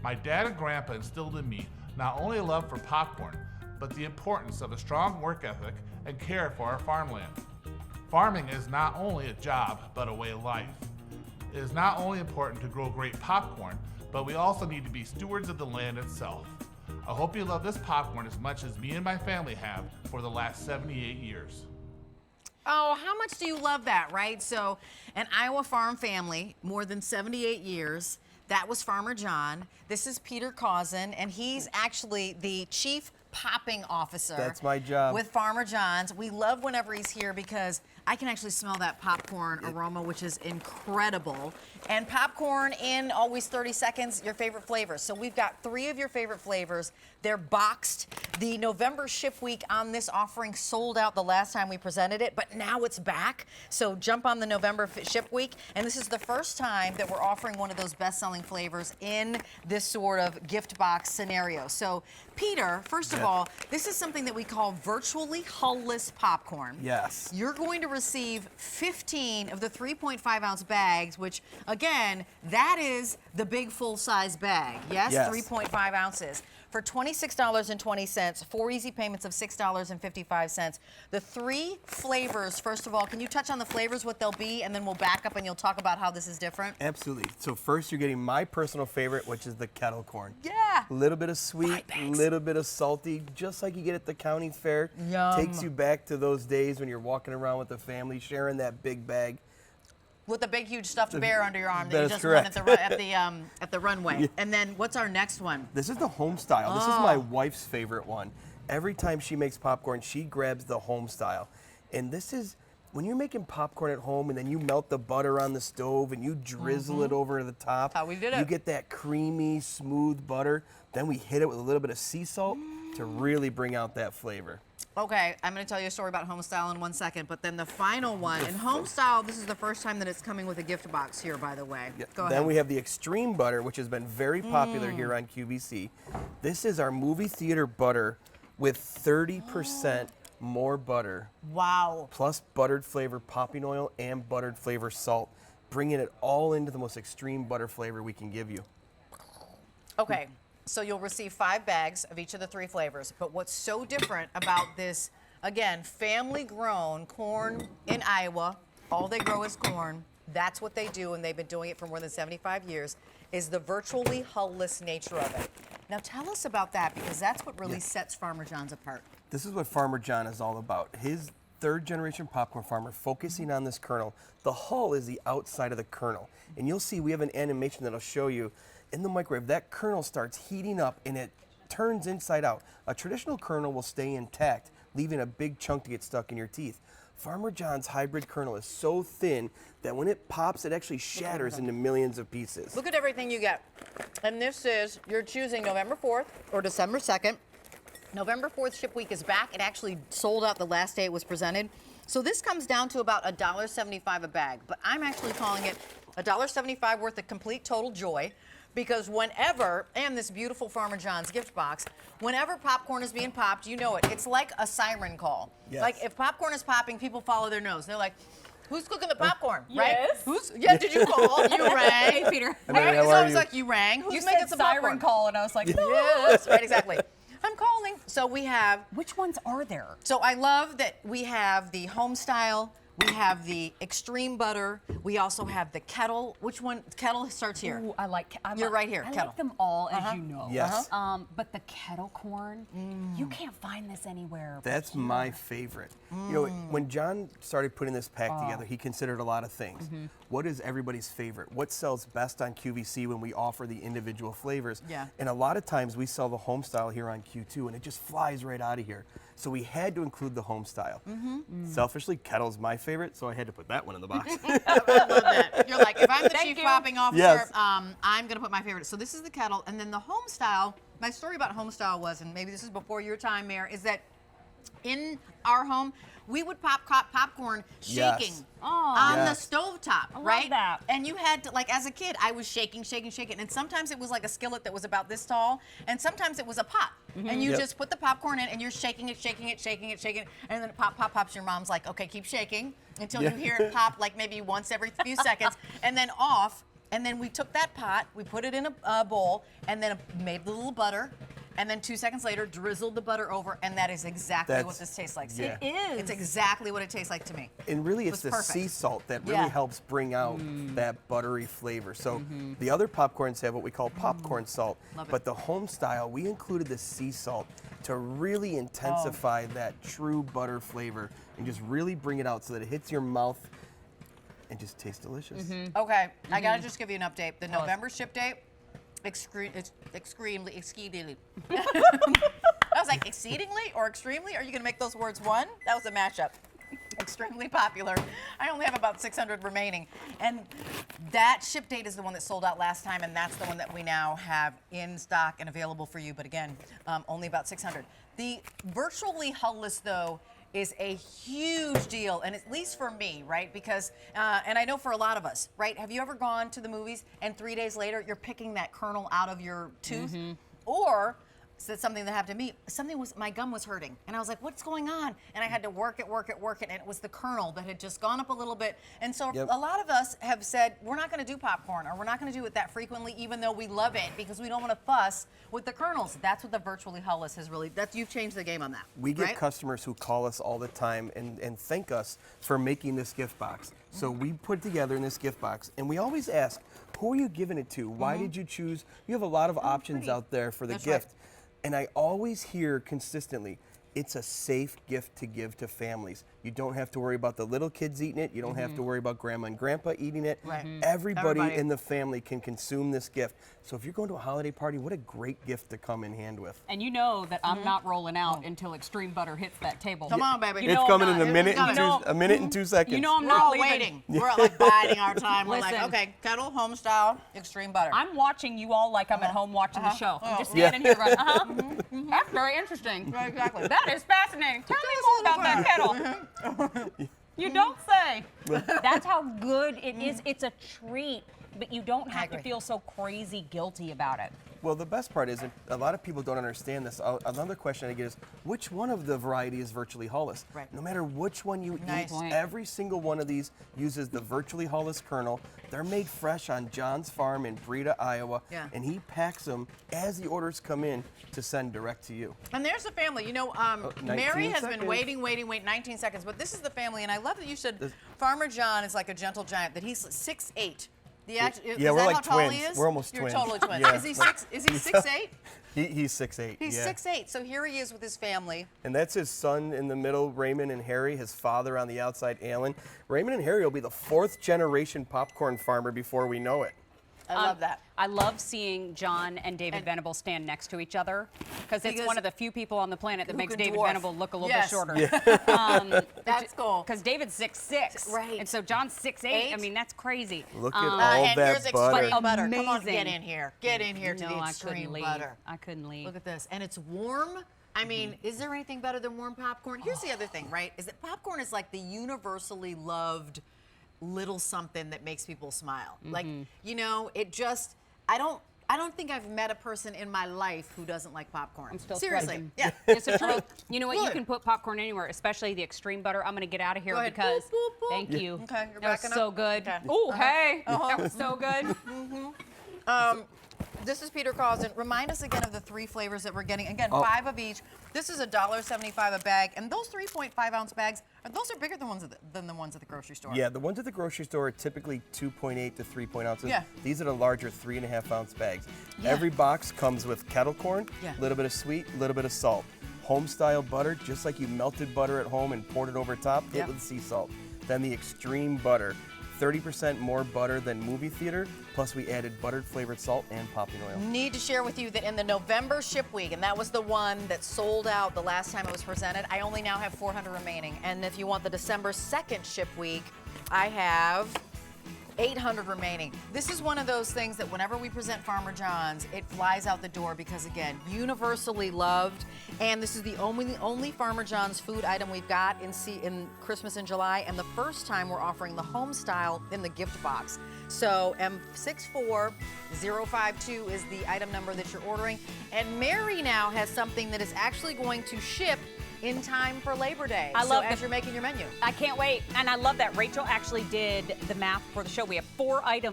My dad and grandpa instilled in me not only a love for popcorn, but the importance of a strong work ethic and care for our farmland. Farming is not only a job, but a way of life. It is not only important to grow great popcorn, but we also need to be stewards of the land itself. I hope you love this popcorn as much as me and my family have for the last 78 years. Oh, how much do you love that, right? So, an Iowa farm family, more than 78 years. That was Farmer John. This is Peter Cousin, and he's actually the chief popping officer. That's my job. With Farmer John's. We love whenever he's here because I can actually smell that popcorn aroma, which is incredible. And popcorn in always 30 seconds, your favorite flavors. So we've got 3 of your favorite flavors. They're boxed. The November ship week on this offering sold out the last time we presented it, but now it's back. So jump on the November ship week. And this is the first time that we're offering one of those best-selling flavors in this sort of gift box scenario. So Peter, first of all, this is something that we call virtually hull-less popcorn. Yes. You're going to receive 15 of the 3.5-ounce bags, which, again, that is the big full-size bag. Yes? Yes. 3.5 ounces. For $26.20, 4 easy payments of $6.55. The 3 flavors, first of all, can you touch on the flavors, what they'll be, and then we'll back up and you'll talk about how this is different? Absolutely. So first you're getting my personal favorite, which is the kettle corn. Yeah. A little bit of sweet, 5 bags. little bit of salty, just like you get at the county fair. Yum. Takes you back to those days when you're walking around with the family, sharing that big bag. With a big, huge stuffed bear under your arm that That you is just correct. won at the runway. Yeah. And then what's our next one? This is the home style. This is my wife's favorite one. Every time she makes popcorn, she grabs the home style. And this is, when you're making popcorn at home and then you melt the butter on the stove and you drizzle it over the top. How we did it. You get that creamy, smooth butter. Then we hit it with a little bit of sea salt to really bring out that flavor. Okay, I'm going to tell you a story about Homestyle in 1 second, but then the final one, and Homestyle, this is the first time that it's coming with a gift box here, by the way. Yeah. Go ahead. Then we have the extreme butter, which has been very popular here on QVC. This is our movie theater butter with 30% more butter, Wow. plus buttered flavor popping oil and buttered flavor salt, bringing it all into the most extreme butter flavor we can give you. Okay, so you'll receive 5 bags of each of the 3 flavors, but what's so different about this, again, family-grown corn in Iowa, all they grow is corn, that's what they do, and they've been doing it for more than 75 years, is the virtually hull-less nature of it. Now tell us about that, because that's what really sets Farmer John's apart. This is what Farmer John is all about. His 3rd-generation popcorn farmer focusing on this kernel. The hull is the outside of the kernel. And you'll see we have an animation that'll show you in the microwave, that kernel starts heating up and it turns inside out. A traditional kernel will stay intact, leaving a big chunk to get stuck in your teeth. Farmer John's hybrid kernel is so thin that when it pops, it actually shatters into millions of pieces. Look at everything you get. And this is, you're choosing November 4th or December 2nd. November 4th ship week is back. It actually sold out the last day it was presented. So this comes down to about $1.75 a bag, but I'm actually calling it $1.75 worth of complete total joy, because whenever, and this beautiful Farmer John's gift box, whenever popcorn is being popped, you know it. It's like a siren call. Yes. Like if popcorn is popping, people follow their nose. They're like, who's cooking the popcorn, Yes. right? Did you call? You rang. Hey, Peter. Hey, It's how are always you? like you rang. You Who's said making some siren popcorn? call, and I was like, no. Yes, right, exactly. I'm calling. So we have, Which ones are there? so I love that we have the home style, we have the extreme butter, we also have the kettle. Which one? Kettle starts here. Ooh, I like. You're right here, I kettle. like them all, as you know. Yes. But the kettle corn, you can't find this anywhere. but That's here. my favorite. You know, when John started putting this pack together, he considered a lot of things. What is everybody's favorite? What sells best on QVC when we offer the individual flavors? Yeah. And a lot of times we sell the home style here on Q2 and it just flies right out of here. So we had to include the home style. Selfishly, kettle's my favorite, so I had to put that one in the box. I love that. You're like, if I'm the chief you. popping officer, Yes. I'm going to put my favorite. So this is the kettle. And then the home style, my story about home style was, and maybe this is before your time, Mayor, is that in our home, we would pop popcorn shaking Yes. on the Yes. stovetop, love right? that. And you had to, like, as a kid, I was shaking. And sometimes it was like a skillet that was about this tall, and sometimes it was a pot. And you Yep. just put the popcorn in, and you're shaking it, and then it pops. Your mom's like, okay, keep shaking until you hear it pop, like maybe once every few seconds, and then off. And then we took that pot, we put it in a bowl, and then made the little butter. And then 2 seconds later, drizzled the butter over, and that is exactly what That's- this tastes like. yeah. It is. It's exactly what it tastes like to me. And really, It it's was the perfect. sea salt that really Yeah. helps bring out that buttery flavor. So the other popcorns have what we call popcorn salt, Love it. but the home style, we included the sea salt to really intensify that true butter flavor and just really bring it out so that it hits your mouth and just tastes delicious. Okay, I gotta just give you an update. The November ship date, extremely. I was like, exceedingly or extremely? Are you gonna make those words one? That was a mashup. Extremely popular. I only have about 600 remaining. And that ship date is the one that sold out last time, and that's the one that we now have in stock and available for you. But again, only about 600. The virtually hulless, though, is a huge deal, and at least for me, right? Because, and I know for a lot of us, right? Have you ever gone to the movies and 3 days later you're picking that kernel out of your tooth? Or so that's something that happened to me. My gum was hurting, and I was like, "What's going on?" And I had to work it, and it was the kernel that had just gone up a little bit. And so Yep. a lot of us have said we're not going to do popcorn, or we're not going to do it that frequently, even though we love it, because we don't want to fuss with the kernels. That's what the virtually hulless has really. You've changed the game on that. We get right? customers who call us all the time and thank us for making this gift box. So we put together in this gift box, and we always ask, who are you giving it to? Why did you choose? You have a lot of options out there for the That's right. gift. And I always hear consistently, it's a safe gift to give to families. You don't have to worry about the little kids eating it. You don't have to worry about grandma and grandpa eating it. Right. Mhm. Everybody Everybody. in the family can consume this gift. So if you're going to a holiday party, what a great gift to come in hand with. And you know that I'm not rolling out until extreme butter hits that table. Come on, baby. You It's know I'm coming not- in a minute, coming. a minute and 2 seconds. You know I'm We're not all leaving. waiting. We're like biding our time. We're like, Listen. okay, kettle, home style, extreme butter. I'm watching you all like I'm at home watching the show. I'm just Yeah. standing here going, That's very interesting. Right, exactly. That is fascinating. Tell me more about that kettle. You don't say. That's how good it is. It's a treat, but you don't have to agree. feel so crazy guilty about it. Well, the best part is, a lot of people don't understand this. Another question I get is, which one of the variety is virtually hulless? Right. No matter which one you Nice eat, point. every single one of these uses the virtually hulless kernel. They're made fresh on John's farm in Breda, Iowa, Yeah. and he packs them as the orders come in to send direct to you. And there's the family. You know, 19 Mary has been seconds. waiting 19 seconds, but this is the family, and I love that you said Farmer John is like a gentle giant, that he's 6'8". Is Yeah, that we're like how tall twins. he is? We're almost You're twins. totally twins. Yeah. Is he 6'8"? He's 6'8". He's yeah. 6'8". So here he is with his family. And that's his son in the middle, Raymond and Harry, his father on the outside, Alan. Raymond and Harry will be the 4th generation popcorn farmer before we know it. I love that. I love seeing John and David Venable stand next to each other because it's Because one of the few people on the planet that who makes can David dwarf. Venable look a little Yes. bit shorter. That's cool. Because David's 6'6", Right. and so John's 6'8". I Eight. mean, that's crazy. Look at all And here's that butter. extreme butter. Come on, Amazing. get in here. Get in here to No, the I extreme couldn't leave. butter. I couldn't leave. Look at this. And it's warm. I mean, is there anything better than warm popcorn? Here's the other thing, right? Is that popcorn is like the universally loved little something that makes people smile. Like, you know, it just, I don't think I've met a person in my life who doesn't like popcorn. I'm still Seriously. sweating. Yeah. It's the truth. You know what? You Good. can put popcorn anywhere, especially the extreme butter. I'm going to get out of here Go ahead. because Boop, boop, boop. thank you. Okay, you're that was backing so up? good. Okay. Oh, hey, that was so good. This is Peter Causden. Remind us again of the 3 flavors that we're getting. Again, 5 of each. This is $1.75 a bag, and those 3.5-ounce bags, those are bigger than the ones at the grocery store. Yeah, the ones at the grocery store are typically 2.8 to 3 ounces. Yeah. These are the larger 3.5-ounce bags. Yeah. Every box comes with kettle corn, Yeah. a little bit of sweet, a little bit of salt. Home style butter, just like you melted butter at home and poured it over top, Yeah. it with sea salt. Then the extreme butter, 30% more butter than movie theater, plus we added buttered flavored salt and popping oil. Need to share with you that in the November ship week, and that was the one that sold out the last time it was presented, I only now have 400 remaining. And if you want the December 2nd ship week, I have 800 remaining. This is one of those things that whenever we present Farmer John's, it flies out the door because, again, universally loved. And this is the only Farmer John's food item we've got in Christmas in July, and the first time we're offering the home style in the gift box. So M64052 is the item number that you're ordering. And Mary now has something that is actually going to ship in time for Labor Day. I love as the- you're making your menu. I can't wait. And I love that Rachel actually did the math for the show. We have 4 items.